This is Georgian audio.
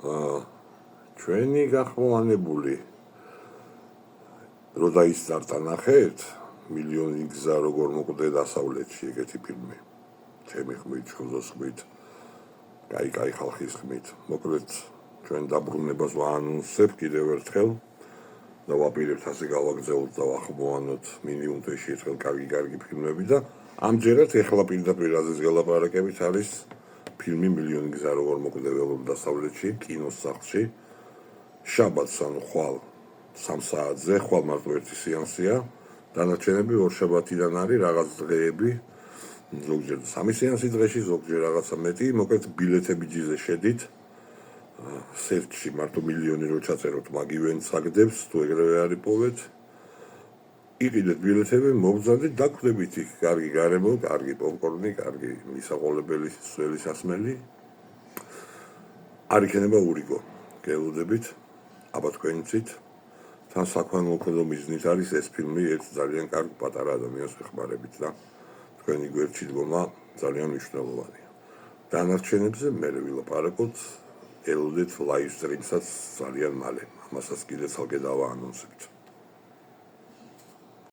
ჩვენი გახლოვანებული რო დაისწარდა ნახეთ მილიონი გზა როგორ მოკვდა დასავლეთში ეგეთი ფილმი ჩემი ხმით შულოს ხმით კაი ხალხის ხმით მოკლედ ჩვენ დაბრუნებას ვაანონსებ კიდევ ერთხელ და ვაპირებთ ასე გავაგზავნოთ და ვახმოვანოთ მინიმუმ თვეში ერთხელ კარგი ფილმები და ამჯერად ეხლა პირდაპირ აზრის გელაპარაკებით არის ფილმი მილიონი გზა როგორ მოკვდა დასავლეთში კინოს სახლში შაბათს ანუ ხვალ 3 საათზე ხვალ მარტო ერთი სეანსია დანარჩენები ორ შაბათიდან არის რაღაც დღეები ზოგჯერ 3 სეანსი დღეში ზოგჯერ რაღაცა მეტი მოკლედ ბილეთები ჯიზე შედით სერჩში მარტო მილიონი რო ჩაწეროთ მაგივენ საგდებს თუ ეგრევე არის პოვეთ იყიდეთ ბილეთები მოგზადეთ დაგვდებით იქ კარგი გარემო კარგი პოპკორნი კარგი მისაღოლებელი სველი სასმელი არ იქნება ურიგო გელოდებით აბა თქვენიცით თან საქველმოქმედო მიზნით არის ეს ფილმი ერთ ძალიან კარგ პატარა ადამიანს ეხმარებით და თქვენი გვერდში დგომა ძალიან მნიშვნელოვანია დანარჩენებზე მე ვილაპარაკოთ ელოდეთ ლაივ სტრიმსაც ძალიან მალე ამასაც კიდე ცალკე დავაანონსებთ